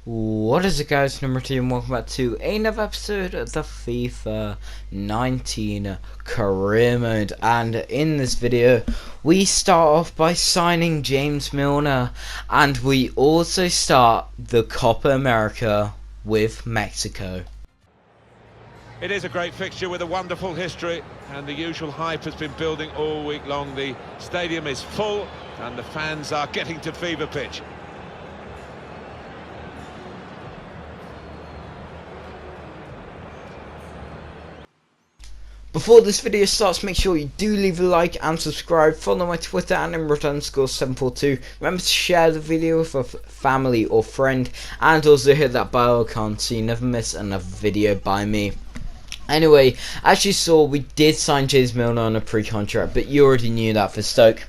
What is it, guys? Number 2, and welcome back to another episode of the FIFA 19 career mode. And in this video we start off by signing James Milner, and we also start the Copa America with Mexico. It is a great fixture with a wonderful history, and the usual hype has been building all week long. The stadium is full and the fans are getting to fever pitch. Before this video starts, make sure you do leave a like and subscribe. Follow my Twitter at _742. Remember to share the video with a family or friend, and also hit that bell icon so you never miss another video by me. Anyway, as you saw, we did sign James Milner on a pre-contract, but you already knew that for Stoke.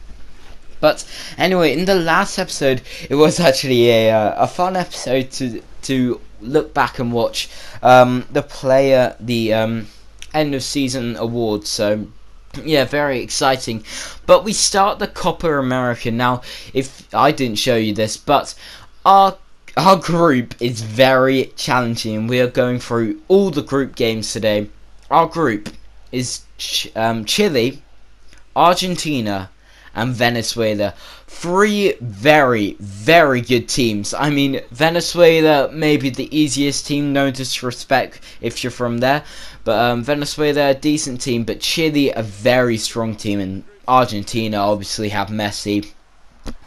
But anyway, in the last episode, it was actually a fun episode to look back and watch the end of season awards. So yeah, very exciting. But we start the Copa America now. If I didn't show you this, but our group is very challenging. We are going through all the group games today. Our group is Chile, Argentina, and Venezuela. Three very, very good teams. I mean, Venezuela may be the easiest team, no disrespect if you're from there, but Venezuela, a decent team, but Chile, a very strong team, and Argentina obviously have Messi,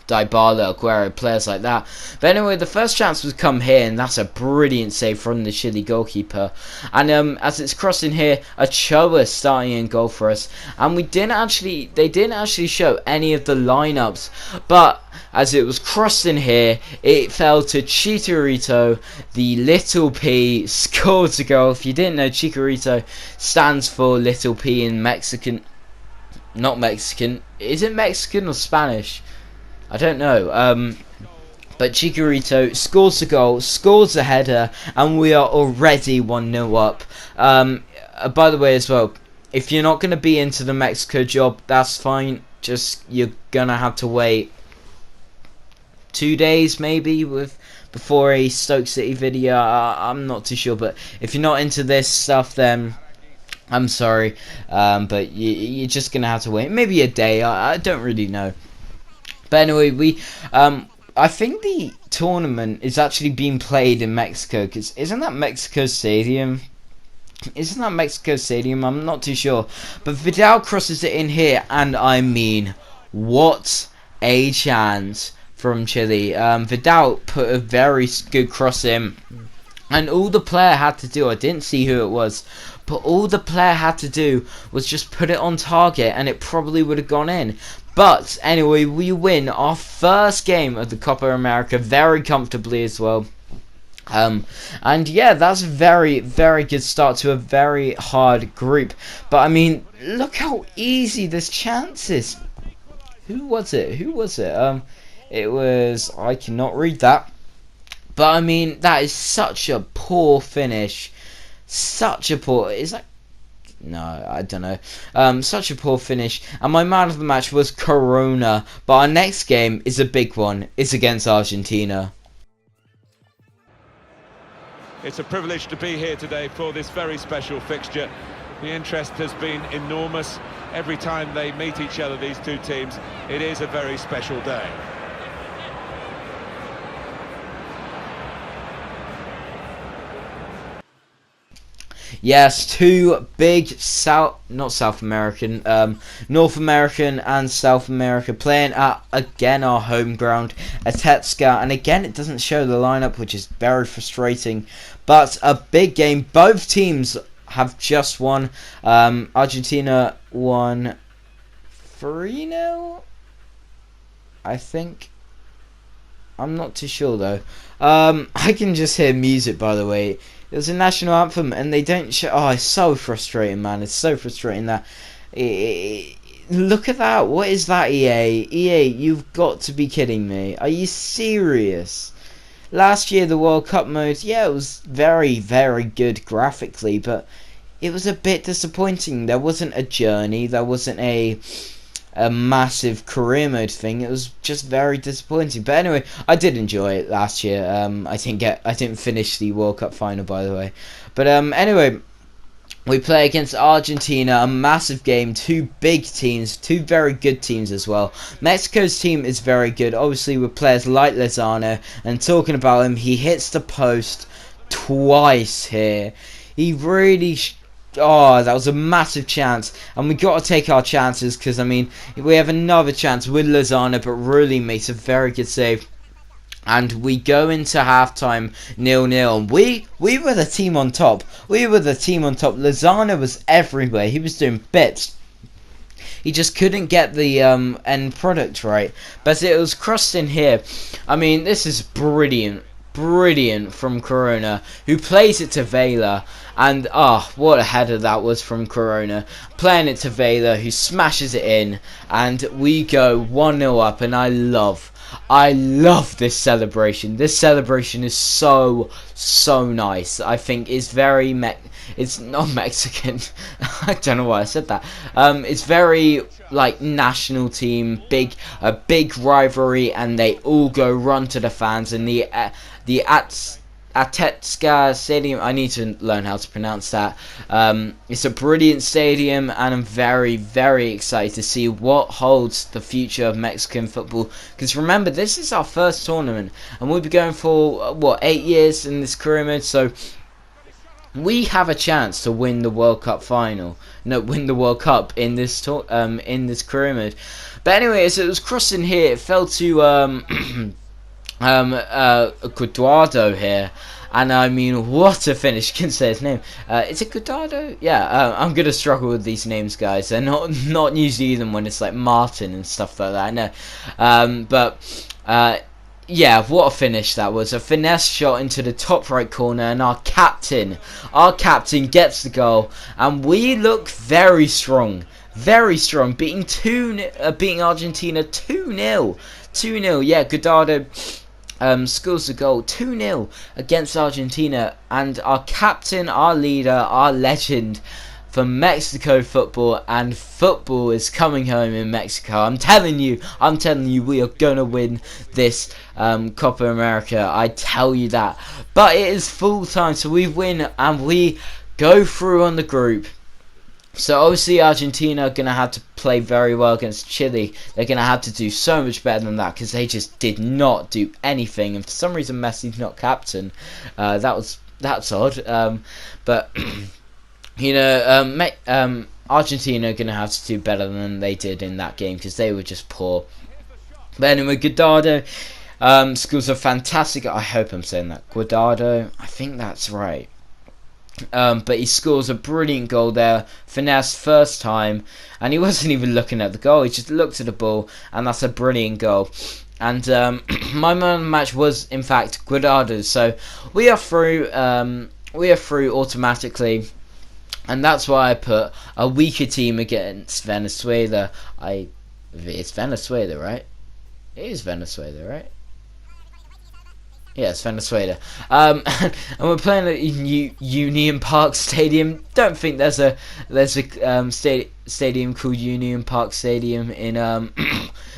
Dybala, Aguero, players like that. But anyway, the first chance was come here, and that's a brilliant save from the Chile goalkeeper. And as it's crossing here, Ochoa starting in goal for us. And they didn't actually show any of the lineups, but as it was crossed in here, it fell to Chicharito. The little P scored a goal. If you didn't know, Chicharito stands for little P in Mexican. Not Mexican. Is it Mexican or Spanish? I don't know, but Chicharito scores a goal, scores a header, and we are already 1-0 up. By the way, as well, if you're not going to be into the Mexico job, that's fine. Just, you're going to have to wait 2 days, maybe, before a Stoke City video. I'm not too sure, but if you're not into this stuff, then I'm sorry. But you're just going to have to wait. Maybe a day, I don't really know. But anyway, I think the tournament is actually being played in Mexico, because isn't that Mexico Stadium? I'm not too sure. But Vidal crosses it in here, and I mean, what a chance from Chile. Vidal put a very good cross in, and all the player had to do, I didn't see who it was, but all the player had to do was just put it on target, and it probably would have gone in. But anyway, we win our first game of the Copa America very comfortably as well. And yeah, that's a very, very good start to a very hard group. But I mean, look how easy this chance is. Who was it? It was, I cannot read that. But I mean, that is such a poor finish. No, I don't know. Such a poor finish. And my man of the match was Corona. But our next game is a big one. It's against Argentina. It's a privilege to be here today for this very special fixture. The interest has been enormous. Every time they meet each other, these two teams, it is a very special day. Yes, two big North American and South America playing at, again, our home ground, Atetska. And again, it doesn't show the lineup, which is very frustrating. But a big game. Both teams have just won. Argentina won 3-0, I think. I'm not too sure, though. I can just hear music, by the way. It was a national anthem, and they don't show. Oh, it's so frustrating, man. It's so frustrating that. Look at that. What is that, EA? EA, you've got to be kidding me. Are you serious? Last year, the World Cup mode, yeah, it was very, very good graphically, but it was a bit disappointing. There wasn't a journey. There wasn't a a massive career mode thing. It was just very disappointing. But anyway, I did enjoy it last year. I didn't finish the World Cup final, by the way. But anyway, we play against Argentina, a massive game, two big teams, two very good teams as well. Mexico's team is very good, obviously with players like Lozano, and talking about him, he hits the post twice here. He really... Oh, that was a massive chance, and we got to take our chances, because, I mean, we have another chance with Lozano, but really makes a very good save. And we go into halftime 0-0. We were the team on top. We were the team on top. Lozano was everywhere. He was doing bits. He just couldn't get the end product right. But it was crossed in here. I mean, this is brilliant. Brilliant from Corona, who plays it to Vela. And, what a header that was from Corona. Playing it to Vela, who smashes it in. And we go 1-0 up. And I love this celebration. This celebration is so nice. I think it's very it's not Mexican. I don't know why I said that. It's very like national team, a big rivalry, and they all go run to the fans. And the Atetska Stadium, I need to learn how to pronounce that. It's a brilliant stadium, and I'm very, very excited to see what holds the future of Mexican football. Because remember, this is our first tournament, and we'll be going for, 8 years in this career mode, so we have a chance to win the World Cup final. No, win the World Cup in this career mode. But anyway, as it was crossing here, it fell to Guadardo here, and I mean, what a finish. Can say his name. Is it Guadardo? Yeah. I'm gonna struggle with these names, guys. They're not New Zealand when it's like Martin and stuff like that. I know. Yeah, what a finish that was. A finesse shot into the top right corner, and our captain gets the goal, and we look very strong, beating Argentina 2-0. 2-0. Yeah, Guadardo scores the goal 2-0 against Argentina, and our captain, our leader, our legend for Mexico football, and football is coming home in Mexico. I'm telling you, we are gonna win this Copa America. I tell you that. But it is full time, so we win and we go through on the group. So obviously Argentina are going to have to play very well against Chile. They're going to have to do so much better than that, because they just did not do anything. And for some reason Messi's not captain. That's odd. But you know, Argentina are going to have to do better than they did in that game, because they were just poor. But anyway, Guadardo scores a fantastic... I hope I'm saying that. Guadardo, I think that's right. But he scores a brilliant goal there. Finesse first time, and he wasn't even looking at the goal. He just looked at the ball, and that's a brilliant goal. And my man of the match was, in fact, Guadardo. So we are through. We are through automatically, and that's why I put a weaker team against Venezuela. It's Venezuela, right? It is Venezuela, right? Yes, Venezuela. And we're playing at Union Park Stadium. Don't think there's a stadium called Union Park Stadium in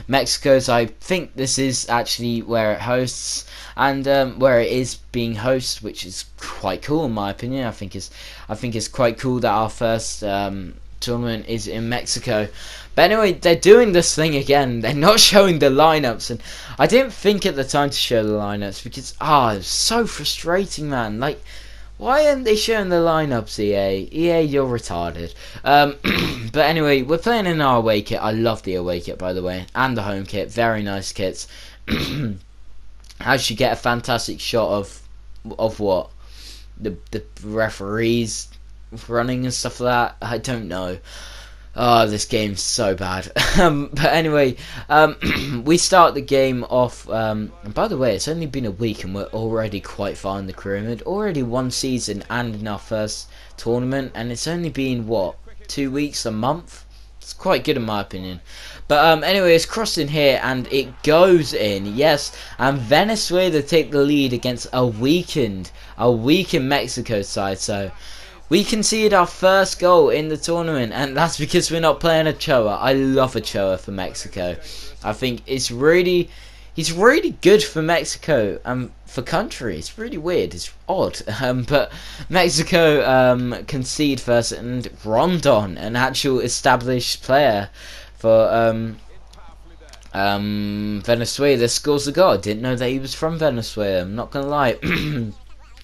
Mexico. So I think this is actually where it hosts, and where it is being hosted, which is quite cool in my opinion. I think it's quite cool that our first tournament is in Mexico. But anyway, they're doing this thing again. They're not showing the lineups, and I didn't think at the time to show the lineups, because it's so frustrating, man. Like, why aren't they showing the lineups, EA? EA, you're retarded. But anyway, we're playing in our away kit. I love the away kit, by the way, and the home kit. Very nice kits. Actually get a fantastic shot of what the referees running and stuff like that. I don't know. Oh, this game's so bad. But anyway, we start the game off. And by the way, it's only been a week and we're already quite far in the career mode. Already one season and in our first tournament, and it's only been 2 weeks, a month. It's quite good in my opinion. But anyway, it's crossed in here and it goes in. Yes, and Venezuela take the lead against a weakened Mexico side. So We conceded our first goal in the tournament, and that's because we're not playing Ochoa. I love Ochoa for Mexico. I think he's really good for Mexico and for country. It's really weird. It's odd. But Mexico concede first, and Rondon, an actual established player for Venezuela, scores a goal. I didn't know that he was from Venezuela. I'm not gonna lie.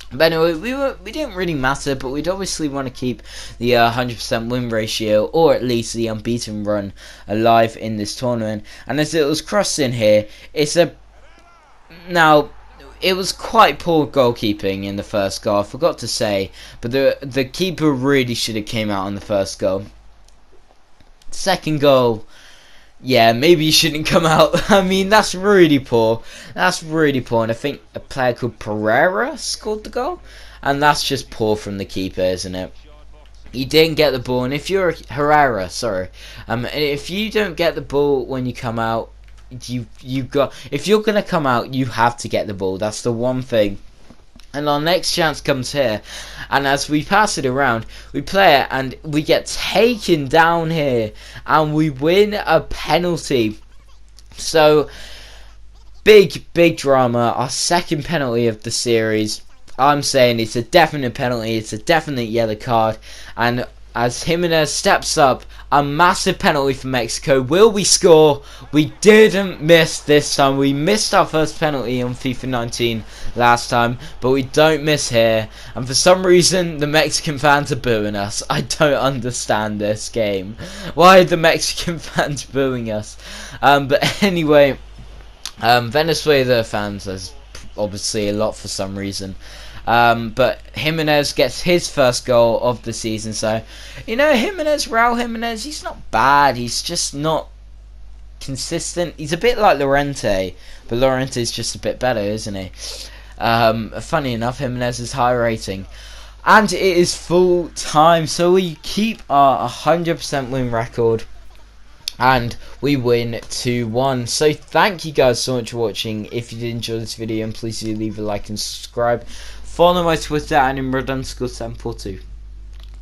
But anyway, we didn't really matter, but we'd obviously want to keep the 100% win ratio, or at least the unbeaten run, alive in this tournament. And as it was crossed in here, now it was quite poor goalkeeping in the first goal, I forgot to say, but the keeper really should have came out on the first goal. Second goal, yeah, maybe you shouldn't come out. I mean, that's really poor. That's really poor. And I think a player called Pereira scored the goal. And that's just poor from the keeper, isn't it? You didn't get the ball. And if you're Herrera, sorry. If you don't get the ball when you come out, if you're going to come out, you have to get the ball. That's the one thing. And our next chance comes here, and as we pass it around, we play it, and we get taken down here, and we win a penalty. So, big drama. Our second penalty of the series. I'm saying it's a definite penalty. It's a definite yellow card. And as Jimenez steps up, a massive penalty for Mexico. Will we score? We didn't miss this time. We missed our first penalty on FIFA 19 last time, but we don't miss here. And for some reason, the Mexican fans are booing us. I don't understand this game. Why are the Mexican fans booing us? But anyway, Venezuela fans, there's obviously a lot for some reason. But Jimenez gets his first goal of the season. So, Raul Jimenez, he's not bad. He's just not consistent. He's a bit like Llorente, but Llorente's just a bit better, isn't he? Funny enough, Jimenez is high rating. And it is full time, so we keep our 100% win record. And we win 2-1. So thank you guys so much for watching. If you did enjoy this video, and please do leave a like and subscribe. Follow my Twitter and @imrod_742.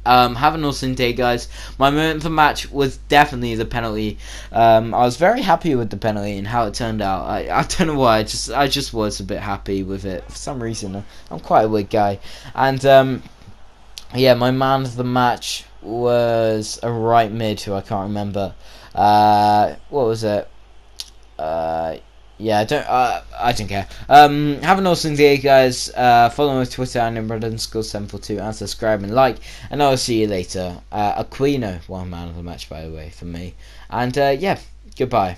Have an awesome day, guys. My moment of the match was definitely the penalty. I was very happy with the penalty and how it turned out. I don't know why. I just was a bit happy with it for some reason. I'm quite a weird guy. And yeah, my man of the match was a right mid who I can't remember. What was it? Yeah, I don't care. Have an awesome day, guys. Follow me on Twitter and @imrod_742 and subscribe and like. And I'll see you later. Aquino, one man of the match, by the way, for me. And yeah, goodbye.